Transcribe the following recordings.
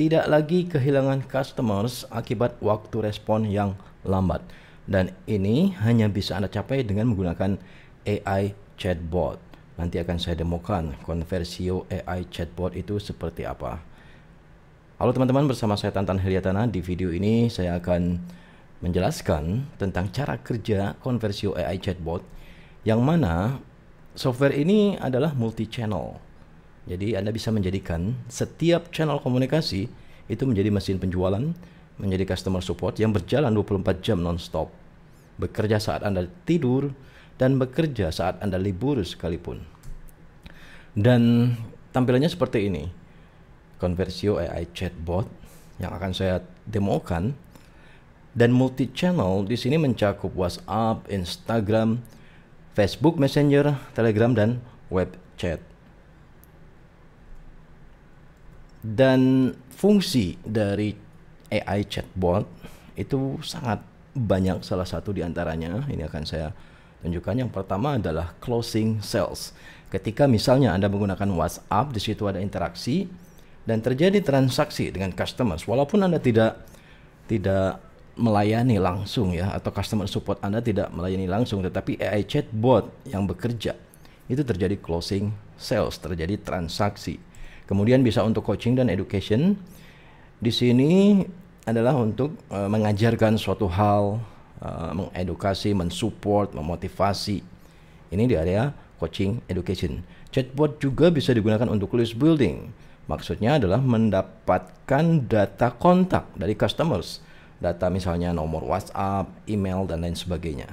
tidak lagi kehilangan customers akibat waktu respon yang lambat. Dan ini hanya bisa Anda capai dengan menggunakan AI chatbot. Nanti akan saya demokan Conversio AI chatbot itu seperti apa. Halo teman-teman, bersama saya Tantan Heliatana. Di video ini saya akan menjelaskan tentang cara kerja Conversio AI chatbot, yang mana software ini adalah multi-channel. Jadi Anda bisa menjadikan setiap channel komunikasi itu menjadi mesin penjualan, menjadi customer support yang berjalan 24 jam non-stop, bekerja saat Anda tidur, dan bekerja saat Anda libur sekalipun. Dan tampilannya seperti ini, Conversio AI chatbot yang akan saya demokan. Dan multi-channel di sini mencakup WhatsApp, Instagram, Facebook Messenger, Telegram, dan web chat. Dan fungsi dari AI chatbot itu sangat banyak, salah satu di antaranya ini akan saya tunjukkan. Yang pertama adalah closing sales. Ketika misalnya Anda menggunakan WhatsApp, di situ ada interaksi dan terjadi transaksi dengan customers, walaupun Anda tidak melayani langsung ya, atau customer support Anda tidak melayani langsung, tetapi AI chatbot yang bekerja itu terjadi closing sales, terjadi transaksi. Kemudian bisa untuk coaching dan education. Di sini adalah untuk mengajarkan suatu hal, mengedukasi, mensupport, memotivasi. Ini di area coaching education. Chatbot juga bisa digunakan untuk list building. Maksudnya adalah mendapatkan data kontak dari customers, data misalnya nomor WhatsApp, email, dan lain sebagainya.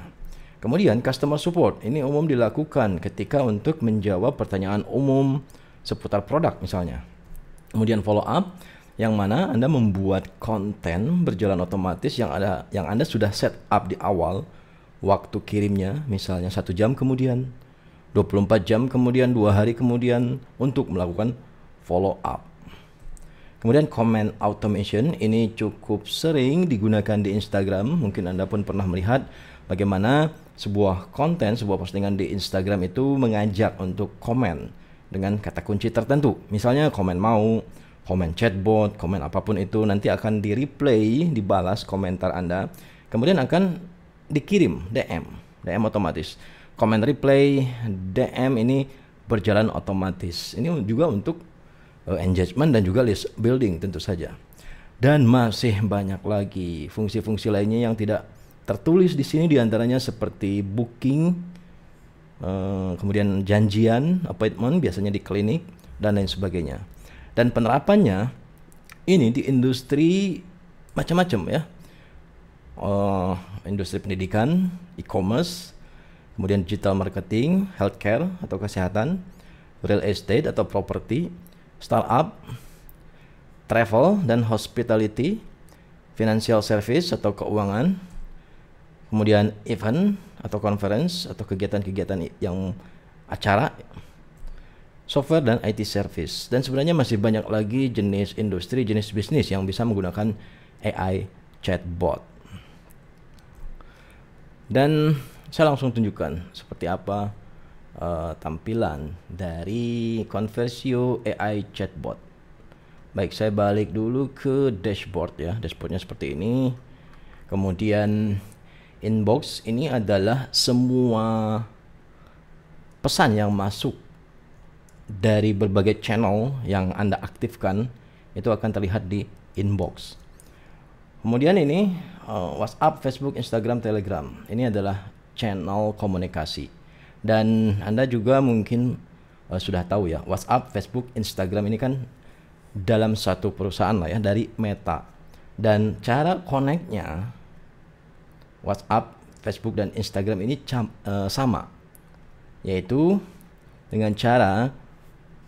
Kemudian customer support ini umum dilakukan ketika untuk menjawab pertanyaan umum seputar produk misalnya. Kemudian follow up, yang mana Anda membuat konten berjalan otomatis yang Anda sudah set up di awal, waktu kirimnya misalnya 1 jam kemudian, 24 jam kemudian, 2 hari kemudian, untuk melakukan follow up. Kemudian comment automation ini cukup sering digunakan di Instagram. Mungkin Anda pun pernah melihat bagaimana sebuah konten, sebuah postingan di Instagram itu mengajak untuk komen dengan kata kunci tertentu. Misalnya komen mau, komen chatbot, komen apapun itu, nanti akan di replay, dibalas komentar Anda. Kemudian akan dikirim DM otomatis. Komen replay, DM ini berjalan otomatis. Ini juga untuk engagement dan juga list building tentu saja. Dan masih banyak lagi fungsi-fungsi lainnya yang tidak tertulis di sini, diantaranya seperti booking, kemudian janjian, appointment biasanya di klinik, dan lain sebagainya. Dan penerapannya ini di industri macam-macam ya, industri pendidikan, e-commerce, kemudian digital marketing, healthcare atau kesehatan, real estate atau property, startup, travel dan hospitality, financial service atau keuangan, kemudian event atau conference atau kegiatan-kegiatan yang acara, software dan IT service. Dan sebenarnya masih banyak lagi jenis industri, jenis bisnis yang bisa menggunakan AI chatbot. Dan saya langsung tunjukkan seperti apa tampilan dari Conversio AI chatbot. Baik, saya balik dulu ke dashboard ya. Dashboardnya seperti ini. Kemudian inbox ini adalah semua pesan yang masuk dari berbagai channel yang Anda aktifkan, itu akan terlihat di inbox. Kemudian ini WhatsApp, Facebook, Instagram, Telegram. Ini adalah channel komunikasi. Dan Anda juga mungkin sudah tahu ya, WhatsApp, Facebook, Instagram ini kan dalam satu perusahaan lah ya, dari Meta. Dan cara connect-nya WhatsApp, Facebook, dan Instagram ini sama, yaitu dengan cara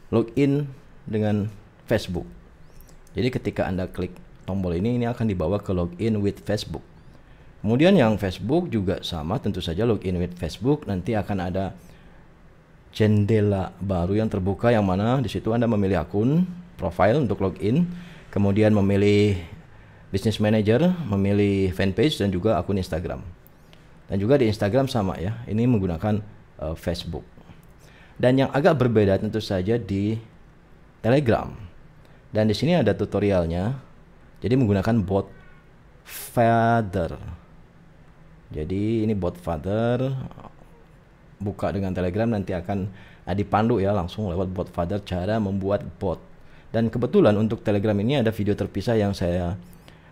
login dengan Facebook. Jadi ketika Anda klik tombol ini akan dibawa ke login with Facebook. Kemudian yang Facebook juga sama, tentu saja login with Facebook. Nanti akan ada jendela baru yang terbuka, yang mana di situ Anda memilih akun, profile untuk login, kemudian memilih business manager, memilih fanpage, dan juga akun Instagram. Dan juga di Instagram sama ya, ini menggunakan Facebook. Dan yang agak berbeda tentu saja di Telegram. Dan di sini ada tutorialnya. Jadi menggunakan bot Father. Jadi ini bot Father. Buka dengan Telegram nanti akan dipandu ya langsung lewat bot Father cara membuat bot. Dan kebetulan untuk Telegram ini ada video terpisah yang saya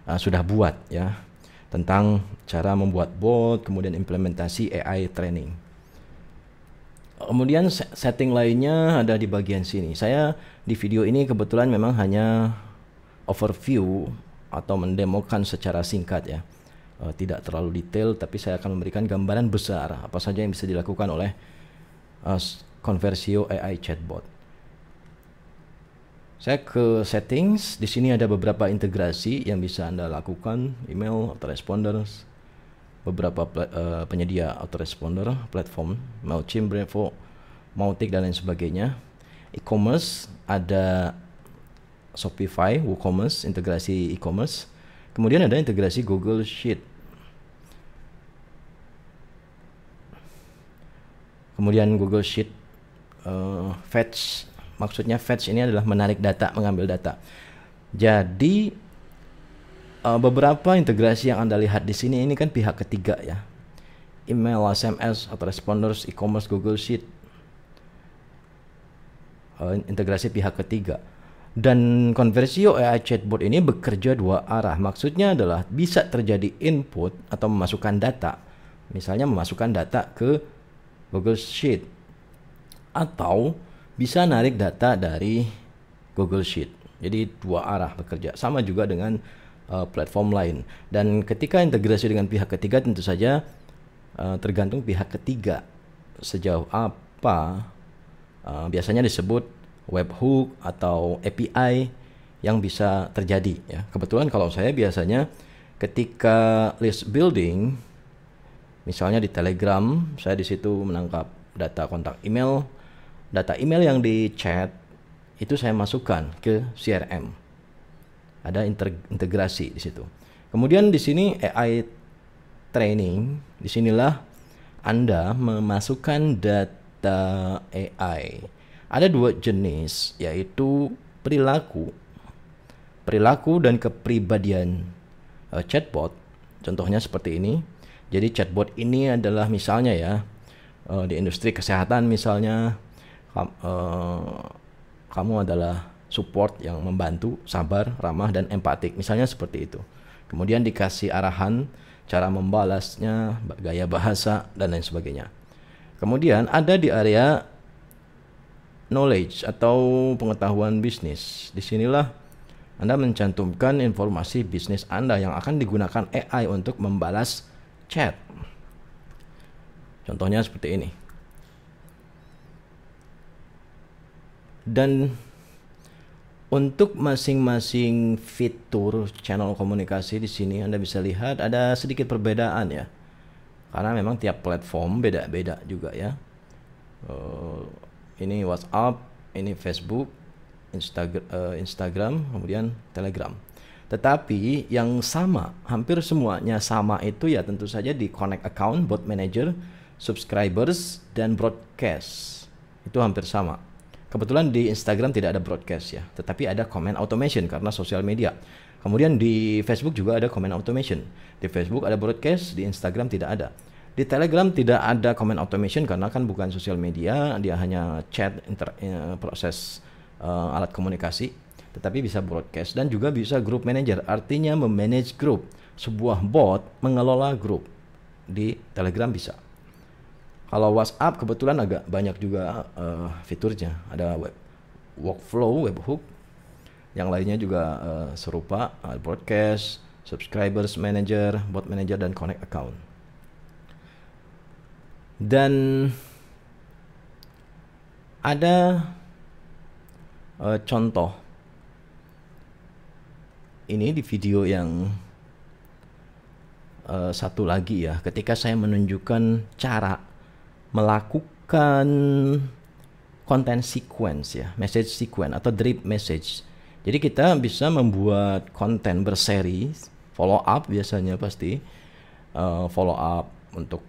sudah buat ya tentang cara membuat bot, kemudian implementasi AI training. Kemudian setting lainnya ada di bagian sini. Saya di video ini kebetulan memang hanya overview atau mendemokan secara singkat ya. Tidak terlalu detail, tapi saya akan memberikan gambaran besar apa saja yang bisa dilakukan oleh Conversio AI chatbot. Saya ke settings. Di sini ada beberapa integrasi yang bisa Anda lakukan, email, autoresponders, beberapa penyedia autoresponder, platform, Mailchimp, Brevo, Mautic dan lain sebagainya. E-commerce ada Shopify, WooCommerce, integrasi e-commerce. Kemudian ada integrasi Google Sheet. Kemudian Google Sheet fetch, maksudnya fetch ini adalah menarik data, mengambil data. Jadi beberapa integrasi yang Anda lihat di sini ini kan pihak ketiga ya. Email, SMS, autoresponders, e-commerce, Google Sheet. Integrasi pihak ketiga. Dan Conversio AI chatbot ini bekerja dua arah. Maksudnya adalah bisa terjadi input atau memasukkan data. Misalnya memasukkan data ke Google Sheet. Atau bisa narik data dari Google Sheet. Jadi dua arah bekerja. Sama juga dengan platform lain. Dan ketika integrasi dengan pihak ketiga tentu saja tergantung pihak ketiga sejauh apa biasanya disebut webhook atau API yang bisa terjadi ya. Kebetulan kalau saya biasanya ketika list building misalnya di Telegram, saya di situ menangkap data kontak email, data email yang di chat itu saya masukkan ke CRM. Ada integrasi di situ. Kemudian di sini AI training, disinilah Anda memasukkan data AI. Ada dua jenis, yaitu perilaku dan kepribadian chatbot. Contohnya seperti ini. Jadi chatbot ini adalah misalnya ya di industri kesehatan misalnya kamu adalah support yang membantu, sabar, ramah, dan empatik. Misalnya seperti itu. Kemudian dikasih arahan, cara membalasnya, gaya bahasa, dan lain sebagainya. Kemudian ada di area knowledge atau pengetahuan bisnis. Disinilah Anda mencantumkan informasi bisnis Anda yang akan digunakan AI untuk membalas chat. Contohnya seperti ini. Dan untuk masing-masing fitur channel komunikasi di sini Anda bisa lihat ada sedikit perbedaan ya. Karena memang tiap platform beda-beda juga ya. Ini WhatsApp, ini Facebook, Instagram, kemudian Telegram. Tetapi yang sama, hampir semuanya sama itu ya tentu saja di connect account, bot manager, subscribers, dan broadcast. Itu hampir sama. Kebetulan di Instagram tidak ada broadcast ya, tetapi ada comment automation karena sosial media. Kemudian di Facebook juga ada comment automation. Di Facebook ada broadcast, di Instagram tidak ada. Di Telegram tidak ada comment automation karena kan bukan sosial media, dia hanya chat, proses alat komunikasi. Tetapi bisa broadcast dan juga bisa group manager, artinya memanage group. Sebuah bot mengelola grup di Telegram bisa. Kalau WhatsApp kebetulan agak banyak juga fiturnya. Ada workflow, webhook. Yang lainnya juga serupa, broadcast, subscribers manager, bot manager, dan connect account. Dan ada contoh. Ini di video yang satu lagi ya. Ketika saya menunjukkan cara melakukan content sequence ya, message sequence atau drip message. Jadi kita bisa membuat konten berseri, follow up biasanya pasti follow up untuk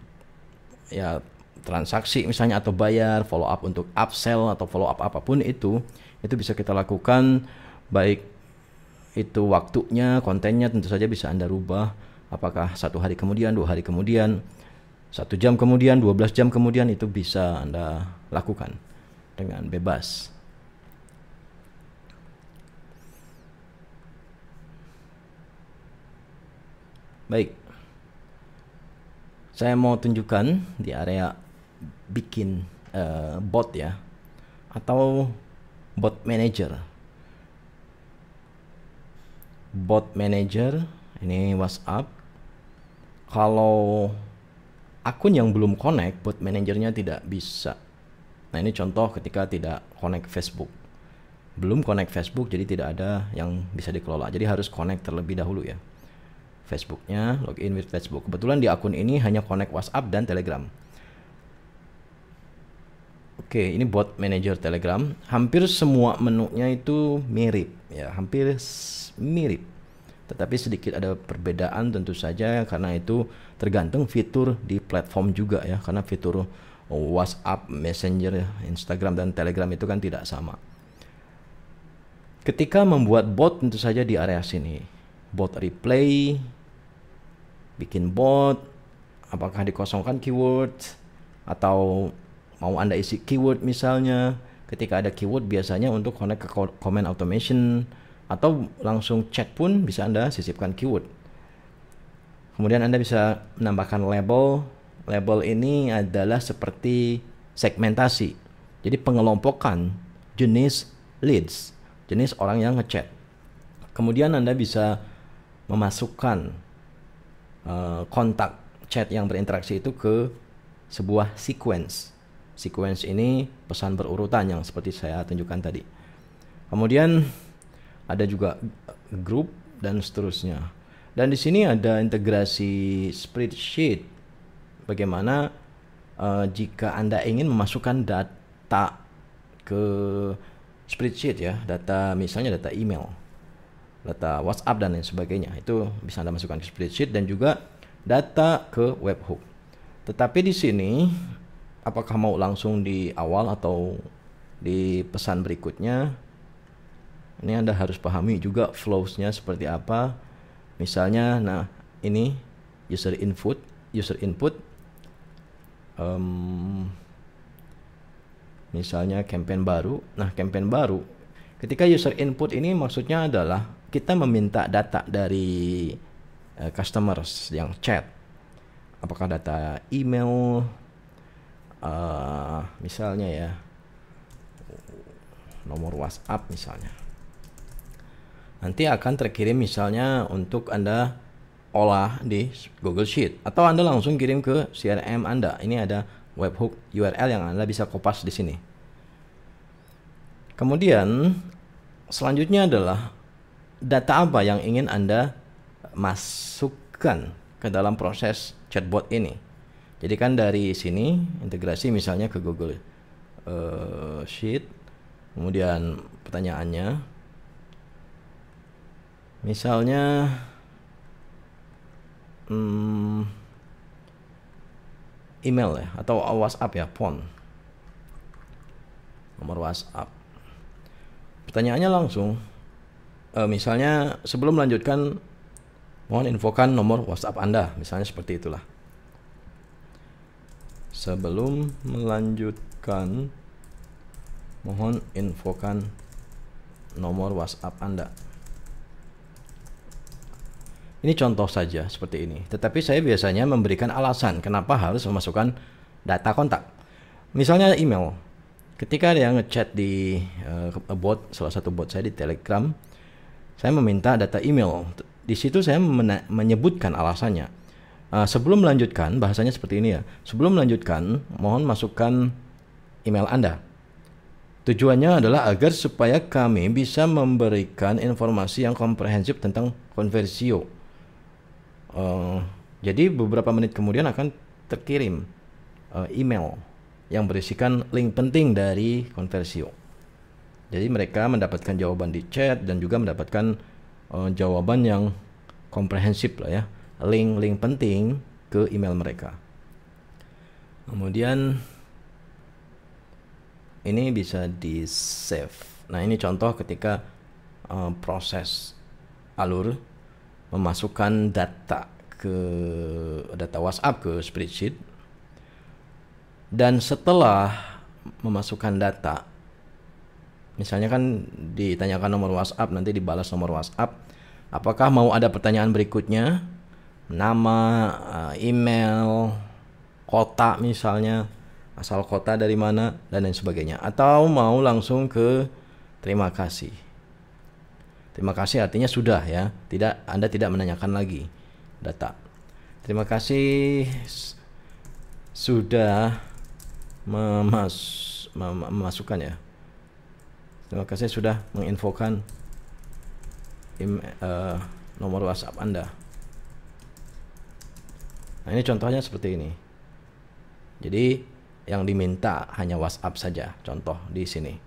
ya transaksi misalnya atau bayar, follow up untuk upsell atau follow up apapun itu bisa kita lakukan baik itu waktunya, kontennya tentu saja bisa Anda rubah. Apakah 1 hari kemudian, 2 hari kemudian, 1 jam kemudian, 12 jam kemudian, itu bisa Anda lakukan dengan bebas. Baik, saya mau tunjukkan di area bikin bot ya, atau bot manager. Bot manager ini WhatsApp. Kalau akun yang belum connect, bot manajernya tidak bisa. Nah, ini contoh ketika tidak connect Facebook. Belum connect Facebook, jadi tidak ada yang bisa dikelola. Jadi harus connect terlebih dahulu ya. Facebooknya, login with Facebook. Kebetulan di akun ini hanya connect WhatsApp dan Telegram. Oke, ini bot manager Telegram. Hampir semua menunya itu mirip ya, hampir mirip. Tetapi sedikit ada perbedaan tentu saja, karena itu tergantung fitur di platform juga ya. Karena fitur WhatsApp, Messenger, Instagram, dan Telegram itu kan tidak sama. Ketika membuat bot tentu saja di area sini. Bot replay, bikin bot, apakah dikosongkan keyword, atau mau Anda isi keyword misalnya. Ketika ada keyword biasanya untuk connect ke comment automation, atau langsung chat pun bisa Anda sisipkan keyword. Kemudian Anda bisa menambahkan label. Label ini adalah seperti segmentasi. Jadi pengelompokan jenis leads, jenis orang yang ngechat. Kemudian Anda bisa memasukkan kontak chat yang berinteraksi itu ke sebuah sequence. Sequence ini pesan berurutan yang seperti saya tunjukkan tadi. Kemudian ada juga grup dan seterusnya. Dan di sini ada integrasi spreadsheet. Bagaimana jika Anda ingin memasukkan data ke spreadsheet ya, data misalnya data email, data WhatsApp dan lain sebagainya, itu bisa Anda masukkan ke spreadsheet, dan juga data ke webhook. Tetapi di sini apakah mau langsung di awal atau di pesan berikutnya, ini Anda harus pahami juga flows-nya seperti apa. Misalnya, nah ini user input, misalnya campaign baru. Nah, campaign baru, ketika user input ini maksudnya adalah kita meminta data dari customers yang chat. Apakah data email, misalnya ya, nomor WhatsApp misalnya. Nanti akan terkirim misalnya untuk Anda olah di Google Sheet, atau Anda langsung kirim ke CRM Anda. Ini ada webhook URL yang Anda bisa kopas di sini. Kemudian selanjutnya adalah data apa yang ingin Anda masukkan ke dalam proses chatbot ini. Jadi kan dari sini integrasi misalnya ke Google Sheet. Kemudian pertanyaannya misalnya email ya, atau WhatsApp ya, phone, nomor WhatsApp. Pertanyaannya langsung misalnya sebelum melanjutkan mohon infokan nomor WhatsApp Anda, misalnya seperti itulah. Sebelum melanjutkan mohon infokan nomor WhatsApp Anda. Ini contoh saja seperti ini. Tetapi saya biasanya memberikan alasan kenapa harus memasukkan data kontak. Misalnya email. Ketika ada yang ngechat di bot, salah satu bot saya di Telegram, saya meminta data email. Di situ saya menyebutkan alasannya. Sebelum melanjutkan, bahasanya seperti ini ya. Sebelum melanjutkan, mohon masukkan email Anda. Tujuannya adalah agar supaya kami bisa memberikan informasi yang komprehensif tentang Conversio. Jadi beberapa menit kemudian akan terkirim email yang berisikan link penting dari Conversio. Jadi mereka mendapatkan jawaban di chat dan juga mendapatkan jawaban yang komprehensif lah ya, link-link penting ke email mereka. Kemudian ini bisa di save. Nah, ini contoh ketika proses alur memasukkan data WhatsApp ke spreadsheet, dan setelah memasukkan data, misalnya kan ditanyakan nomor WhatsApp, nanti dibalas nomor WhatsApp, apakah mau ada pertanyaan berikutnya, nama, email, kota misalnya, asal kota dari mana, dan lain sebagainya, atau mau langsung ke terima kasih. Terima kasih artinya sudah ya, Anda tidak menanyakan lagi data. Terima kasih sudah memasukkan ya. Terima kasih sudah menginfokan nomor WhatsApp Anda. Nah, ini contohnya seperti ini. Jadi yang diminta hanya WhatsApp saja, contoh di sini.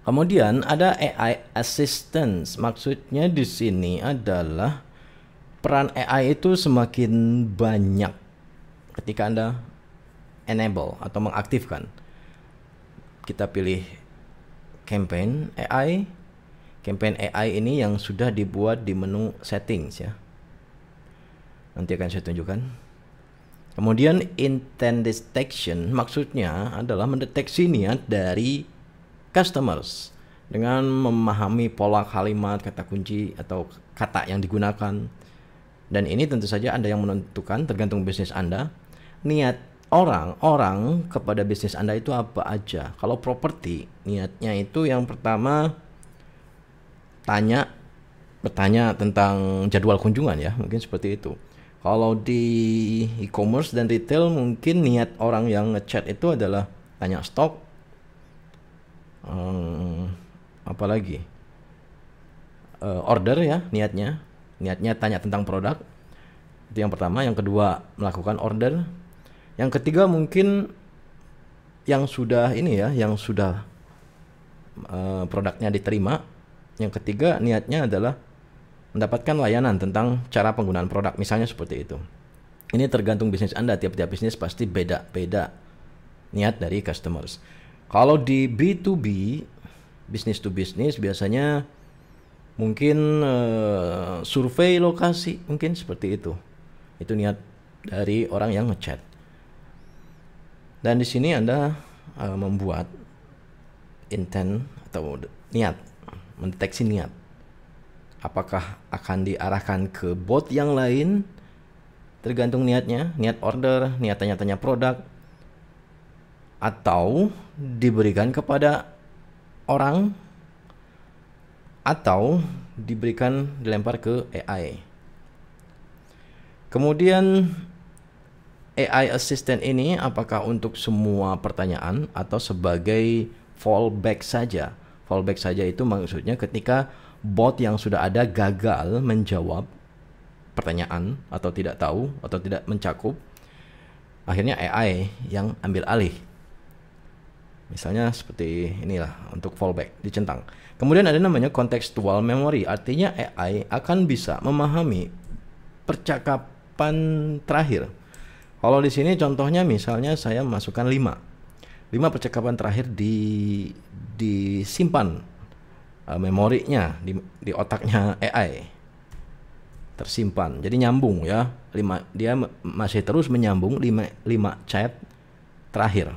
Kemudian ada AI assistance. Maksudnya di sini adalah peran AI itu semakin banyak ketika Anda enable atau mengaktifkan. Kita pilih campaign AI. Campaign AI ini yang sudah dibuat di menu settings ya. Nanti akan saya tunjukkan. Kemudian intent detection, maksudnya adalah mendeteksi niat dari customers dengan memahami pola kalimat, kata kunci atau kata yang digunakan. Dan ini tentu saja Anda yang menentukan, tergantung bisnis Anda. Niat orang kepada bisnis Anda itu apa aja. Kalau properti, niatnya itu yang pertama bertanya tentang jadwal kunjungan ya, mungkin seperti itu. Kalau di e-commerce dan retail, mungkin niat orang yang ngechat itu adalah tanya stok, apalagi order ya, niatnya tanya tentang produk, itu yang pertama. Yang kedua melakukan order. Yang ketiga mungkin yang sudah produknya diterima. Yang ketiga niatnya adalah mendapatkan layanan tentang cara penggunaan produk, misalnya seperti itu. Ini tergantung bisnis Anda, tiap-tiap bisnis pasti beda-beda niat dari customers. Kalau di B2B, business to business, biasanya mungkin survei lokasi, mungkin seperti itu. Itu niat dari orang yang ngechat. Dan di sini Anda membuat intent atau niat, mendeteksi niat. Apakah akan diarahkan ke bot yang lain, tergantung niatnya, niat order, niat tanya-tanya produk, atau diberikan kepada orang, atau dilempar ke AI. Kemudian AI assistant ini apakah untuk semua pertanyaan atau sebagai fallback saja? Fallback saja itu maksudnya ketika bot yang sudah ada gagal menjawab pertanyaan atau tidak tahu atau tidak mencakup, akhirnya AI yang ambil alih. Misalnya seperti inilah untuk fallback, dicentang. Kemudian ada namanya contextual memory, artinya AI akan bisa memahami percakapan terakhir. Kalau di sini contohnya misalnya saya masukkan 5 percakapan terakhir disimpan memorinya di otaknya AI, tersimpan. Jadi nyambung ya, dia masih terus menyambung 5 chat terakhir.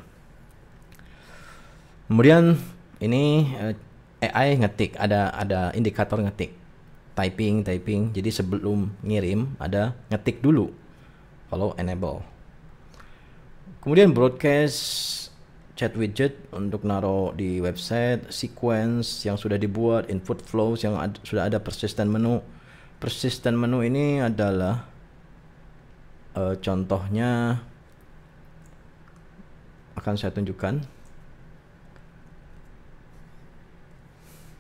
Kemudian ini AI ngetik, ada indikator ngetik, typing. Jadi sebelum ngirim ada ngetik dulu kalau enable. Kemudian broadcast chat widget untuk naruh di website, sequence yang sudah dibuat, input flows yang sudah ada, persistent menu. Persistent menu ini adalah contohnya akan saya tunjukkan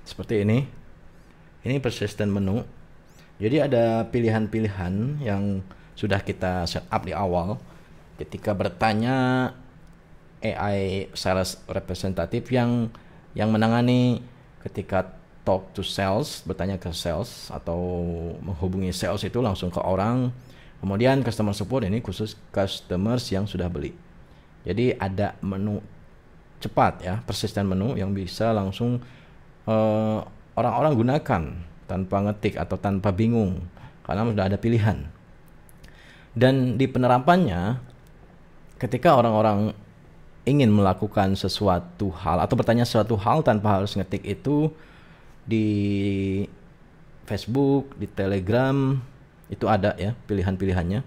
seperti ini. Ini persistent menu. Jadi ada pilihan-pilihan yang sudah kita set up di awal. Ketika bertanya, AI sales representative yang menangani ketika talk to sales, bertanya ke sales atau menghubungi sales itu langsung ke orang. Kemudian customer support ini khusus customers yang sudah beli. Jadi ada menu cepat ya, persistent menu yang bisa langsung orang-orang gunakan tanpa ngetik atau tanpa bingung karena sudah ada pilihan. Dan di penerapannya, ketika orang-orang ingin melakukan sesuatu hal atau bertanya sesuatu hal tanpa harus ngetik itu di Facebook, di Telegram, itu ada ya pilihan-pilihannya.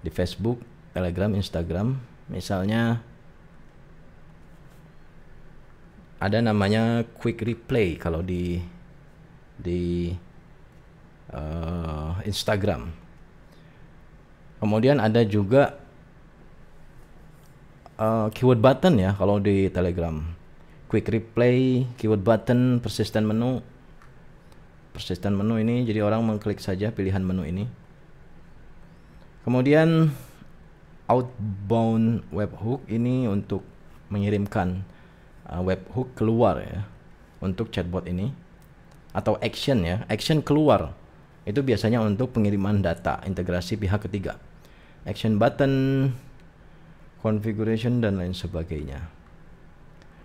Di Facebook, Telegram, Instagram, misalnya ada namanya quick replay kalau di Instagram. Kemudian ada juga keyword button ya kalau di Telegram. Quick replay, keyword button, persistent menu. Persistent menu ini jadi orang mengklik saja pilihan menu ini. Kemudian outbound webhook ini untuk mengirimkan webhook keluar ya untuk chatbot ini, atau action ya, action keluar itu biasanya untuk pengiriman data integrasi pihak ketiga. Action button, configuration dan lain sebagainya.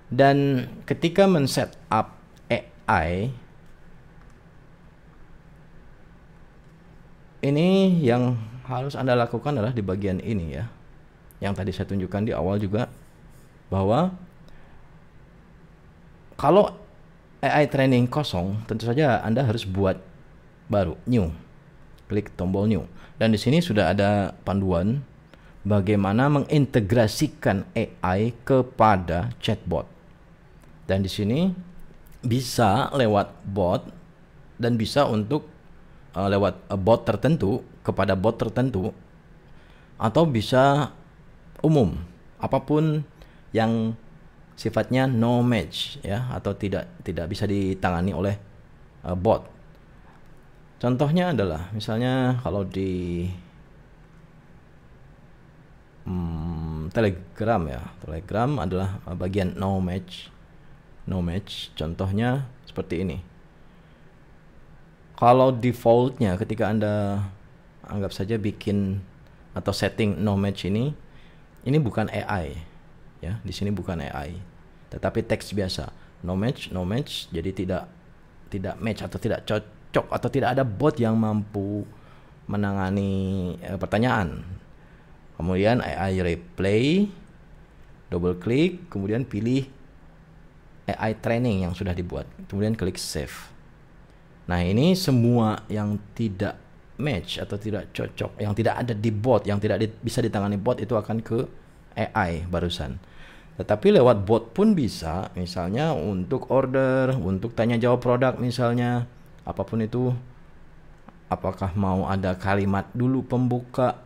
Dan ketika men-set up AI ini, yang harus Anda lakukan adalah di bagian ini ya, yang tadi saya tunjukkan di awal juga, bahwa kalau AI training kosong, tentu saja Anda harus buat baru, new. Klik tombol new. Dan di sini sudah ada panduan bagaimana mengintegrasikan AI kepada chatbot. Dan di sini bisa lewat bot dan bisa untuk lewat bot tertentu kepada bot tertentu, atau bisa umum, apapun yang sifatnya no match ya, atau tidak bisa ditangani oleh bot. Contohnya adalah misalnya kalau di Telegram ya, Telegram adalah bagian no match. Contohnya seperti ini. Kalau defaultnya ketika Anda anggap saja bikin atau setting no match ini bukan AI ya, di sini bukan AI, tetapi teks biasa. No match, jadi tidak match atau tidak cocok atau tidak ada bot yang mampu menangani pertanyaan. Kemudian AI replay, double klik, kemudian pilih AI training yang sudah dibuat, kemudian klik save. Nah, ini semua yang tidak match atau tidak cocok, yang tidak ada di bot, yang tidak bisa ditangani bot, itu akan ke AI barusan. Tetapi lewat bot pun bisa, misalnya untuk order, untuk tanya jawab produk misalnya, apapun itu. Apakah mau ada kalimat dulu pembuka,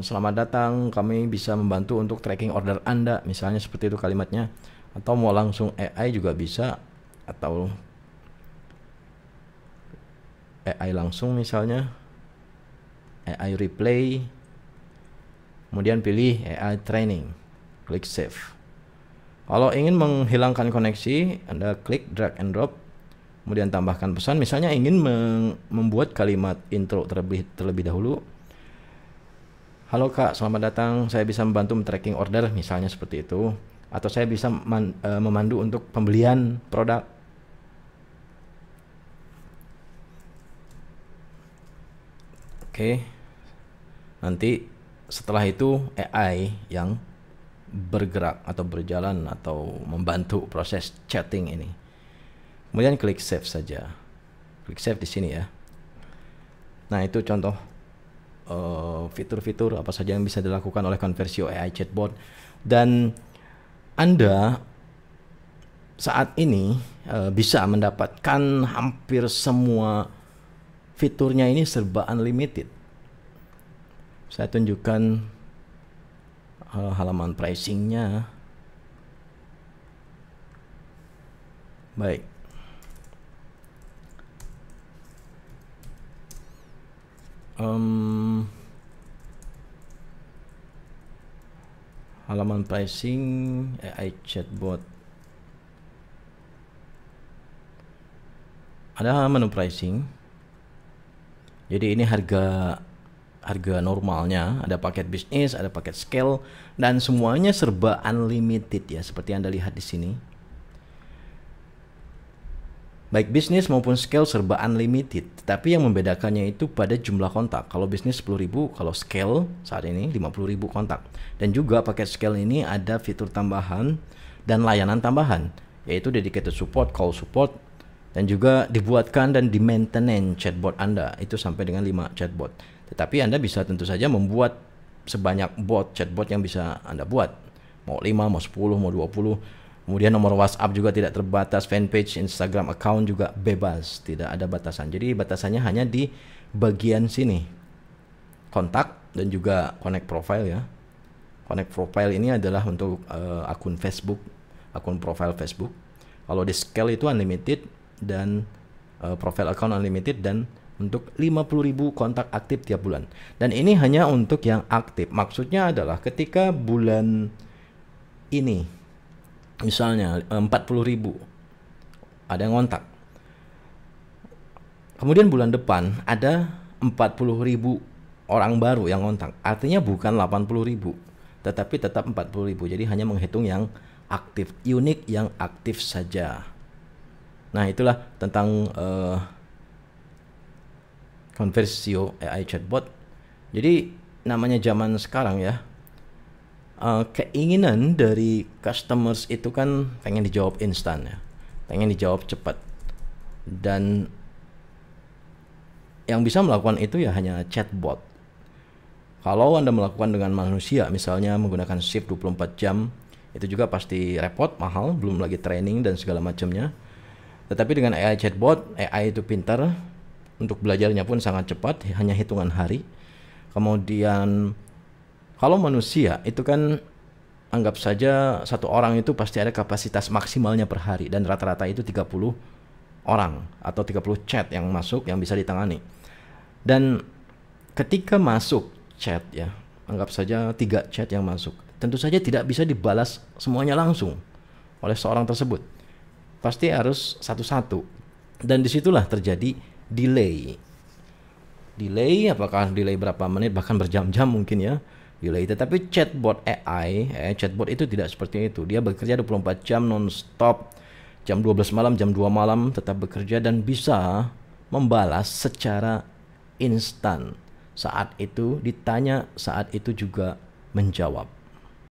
selamat datang, kami bisa membantu untuk tracking order Anda, misalnya seperti itu kalimatnya. Atau mau langsung AI juga bisa, atau AI langsung misalnya, AI replay, kemudian pilih AI training, klik save. Kalau ingin menghilangkan koneksi, Anda klik drag and drop, kemudian tambahkan pesan, misalnya ingin membuat kalimat intro terlebih dahulu. Halo Kak, selamat datang, saya bisa membantu tracking order, misalnya seperti itu. Atau saya bisa memandu untuk pembelian produk. Oke. Nanti setelah itu AI yang bergerak atau berjalan atau membantu proses chatting ini. Kemudian klik save saja. Klik save di sini ya. Nah, itu contoh fitur-fitur apa saja yang bisa dilakukan oleh Conversio AI chatbot. Dan Anda saat ini bisa mendapatkan hampir semua fiturnya ini serba unlimited. Saya tunjukkan halaman pricingnya. Baik. Halaman pricing AI chatbot. Ada menu pricing. Jadi ini harga normalnya, ada paket bisnis, ada paket scale, dan semuanya serba unlimited ya, seperti Anda lihat di sini. Baik bisnis maupun scale serba unlimited, tapi yang membedakannya itu pada jumlah kontak. Kalau bisnis 10.000, kalau scale saat ini 50.000 kontak. Dan juga paket scale ini ada fitur tambahan dan layanan tambahan, yaitu dedicated support, call support, dan juga dibuatkan dan di-maintenance chatbot Anda itu sampai dengan 5 chatbot. Tetapi Anda bisa tentu saja membuat sebanyak chatbot yang bisa Anda buat. Mau 5, mau 10, mau 20. Kemudian nomor WhatsApp juga tidak terbatas, fanpage, Instagram account juga bebas, tidak ada batasan. Jadi batasannya hanya di bagian sini, kontak dan juga connect profile ya. Connect profile ini adalah untuk akun Facebook, akun profile Facebook. Kalau di scale itu unlimited dan profile account unlimited dan untuk 50.000 kontak aktif tiap bulan. Dan ini hanya untuk yang aktif. Maksudnya adalah ketika bulan ini misalnya 40.000 ada yang ngontak, kemudian bulan depan ada 40.000 orang baru yang ngontak, artinya bukan 80.000 tetapi tetap 40.000. Jadi hanya menghitung yang aktif, unik yang aktif saja. Nah itulah tentang Conversio AI chatbot. Jadi namanya zaman sekarang ya, keinginan dari customers itu kan pengen dijawab instan ya, pengen dijawab cepat, dan yang bisa melakukan itu ya hanya chatbot. Kalau Anda melakukan dengan manusia, misalnya menggunakan shift 24 jam, itu juga pasti repot, mahal, belum lagi training dan segala macamnya. Tetapi dengan AI chatbot, AI itu pintar, untuk belajarnya pun sangat cepat, hanya hitungan hari. Kemudian kalau manusia itu kan anggap saja satu orang itu pasti ada kapasitas maksimalnya per hari, dan rata-rata itu 30 orang atau 30 chat yang masuk yang bisa ditangani. Dan ketika masuk chat ya, anggap saja 3 chat yang masuk, tentu saja tidak bisa dibalas semuanya langsung oleh seorang tersebut. Pasti harus satu-satu. Dan disitulah terjadi delay. Delay, apakah delay berapa menit, bahkan berjam-jam mungkin ya. Delay. Tetapi chatbot AI chatbot itu tidak seperti itu. Dia bekerja 24 jam non-stop, jam 12 malam, jam 2 malam tetap bekerja dan bisa membalas secara instan. Saat itu ditanya, saat itu juga menjawab.